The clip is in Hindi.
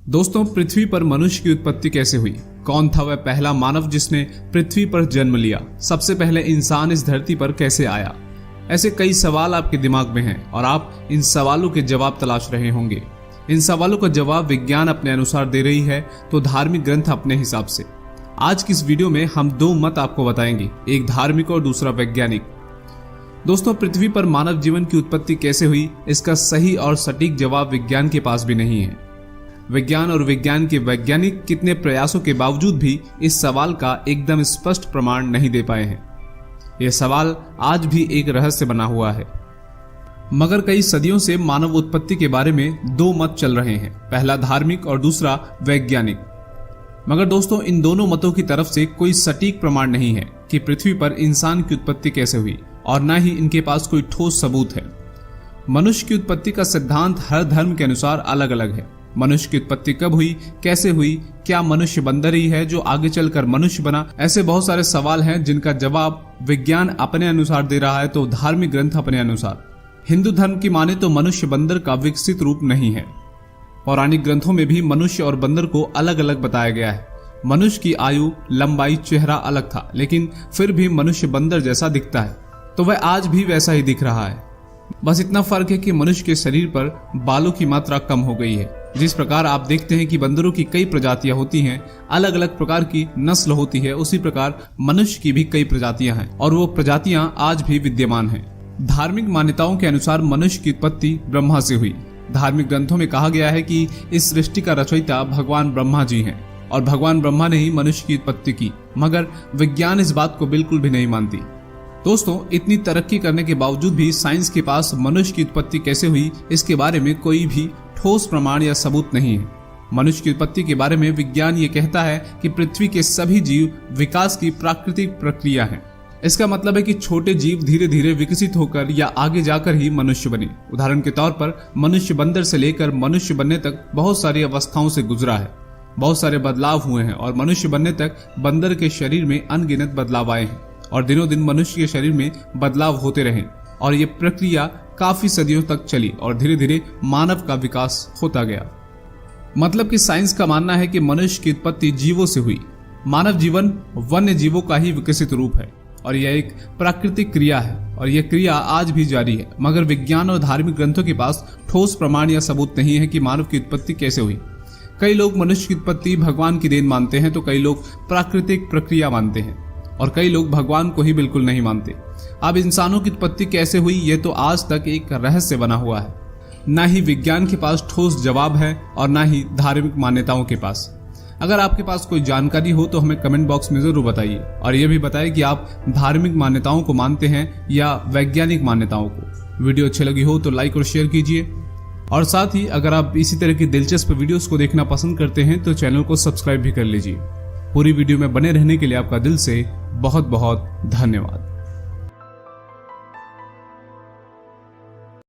दोस्तों, पृथ्वी पर मनुष्य की उत्पत्ति कैसे हुई? कौन था वह पहला मानव जिसने पृथ्वी पर जन्म लिया? सबसे पहले इंसान इस धरती पर कैसे आया? ऐसे कई सवाल आपके दिमाग में हैं और आप इन सवालों के जवाब तलाश रहे होंगे। इन सवालों का जवाब विज्ञान अपने अनुसार दे रही है तो धार्मिक ग्रंथ अपने हिसाब से। आज की इस वीडियो में हम दो मत आपको बताएंगे, एक धार्मिक और दूसरा वैज्ञानिक। दोस्तों, पृथ्वी पर मानव जीवन की उत्पत्ति कैसे हुई, इसका सही और सटीक जवाब विज्ञान के पास भी नहीं है। विज्ञान और विज्ञान के वैज्ञानिक कितने प्रयासों के बावजूद भी इस सवाल का एकदम स्पष्ट प्रमाण नहीं दे पाए हैं। यह सवाल आज भी एक रहस्य बना हुआ है। मगर कई सदियों से मानव उत्पत्ति के बारे में दो मत चल रहे हैं, पहला धार्मिक और दूसरा वैज्ञानिक। मगर दोस्तों, इन दोनों मतों की तरफ से कोई सटीक प्रमाण नहीं है कि पृथ्वी पर इंसान की उत्पत्ति कैसे हुई, और न ही इनके पास कोई ठोस सबूत है। मनुष्य की उत्पत्ति का सिद्धांत हर धर्म के अनुसार अलग अलग है। मनुष्य की उत्पत्ति कब हुई, कैसे हुई, क्या मनुष्य बंदर ही है जो आगे चलकर मनुष्य बना? ऐसे बहुत सारे सवाल हैं जिनका जवाब विज्ञान अपने अनुसार दे रहा है तो धार्मिक ग्रंथ अपने अनुसार। हिंदू धर्म की माने तो मनुष्य बंदर का विकसित रूप नहीं है। पौराणिक ग्रंथों में भी मनुष्य और बंदर को अलग अलग बताया गया है। मनुष्य की आयु, लंबाई, चेहरा अलग था, लेकिन फिर भी मनुष्य बंदर जैसा दिखता है, तो वह आज भी वैसा ही दिख रहा है। बस इतना फर्क है कि मनुष्य के शरीर पर बालों की मात्रा कम हो गई है। जिस प्रकार आप देखते हैं कि बंदरों की कई प्रजातियां होती हैं, अलग अलग प्रकार की नस्ल होती है, उसी प्रकार मनुष्य की भी कई प्रजातियां हैं और वो प्रजातियां आज भी विद्यमान हैं। धार्मिक मान्यताओं के अनुसार मनुष्य की उत्पत्ति ब्रह्मा से हुई। धार्मिक ग्रंथों में कहा गया है कि इस सृष्टि का रचयिता भगवान ब्रह्मा जी हैं और भगवान ब्रह्मा ने ही मनुष्य की उत्पत्ति की। मगर विज्ञान इस बात को बिल्कुल भी नहीं मानती। दोस्तों, इतनी तरक्की करने के बावजूद भी साइंस के पास मनुष्य की उत्पत्ति कैसे हुई, इसके बारे में कोई भी ठोस प्रमाण या सबूत नहीं है। मनुष्य की उत्पत्ति के बारे में विज्ञान ये कहता है कि पृथ्वी के सभी जीव विकास की प्राकृतिक प्रक्रिया है। इसका मतलब है कि छोटे जीव धीरे धीरे विकसित होकर या आगे जाकर ही मनुष्य बने। उदाहरण के तौर पर मनुष्य बंदर से लेकर मनुष्य बनने तक बहुत सारी अवस्थाओं से गुजरा है, बहुत सारे बदलाव हुए हैं और मनुष्य बनने तक बंदर के शरीर में अनगिनत बदलाव आए हैं और दिनों दिन मनुष्य के शरीर में बदलाव होते रहे और ये प्रक्रिया काफी सदियों तक चली और धीरे धीरे मानव का विकास होता गया। मतलब कि साइंस का मानना है कि मनुष्य की उत्पत्ति जीवों से हुई। मानव जीवन वन्य जीवों का ही विकसित रूप है और यह एक प्राकृतिक क्रिया है और यह क्रिया आज भी जारी है। मगर विज्ञान और धार्मिक ग्रंथों के पास ठोस प्रमाण या सबूत नहीं है कि मानव की उत्पत्ति कैसे हुई। कई लोग मनुष्य की उत्पत्ति भगवान की देन मानते हैं तो कई लोग प्राकृतिक प्रक्रिया मानते हैं और कई लोग भगवान को ही बिल्कुल नहीं मानते। अब इंसानों की उत्पत्ति कैसे हुई, ये तो आज तक एक रहस्य बना हुआ है। न ही विज्ञान के पास ठोस जवाब है और न ही धार्मिक मान्यताओं के पास। अगर आपके पास कोई जानकारी हो तो हमें कमेंट बॉक्स में जरूर बताइए और यह भी बताइए कि आप धार्मिक मान्यताओं को मानते हैं या वैज्ञानिक मान्यताओं को। वीडियो अच्छी लगी हो तो लाइक और शेयर कीजिए और साथ ही अगर आप इसी तरह की दिलचस्प वीडियोस को देखना पसंद करते हैं तो चैनल को सब्सक्राइब भी कर लीजिए। पूरी वीडियो में बने रहने के लिए आपका दिल से बहुत बहुत धन्यवाद।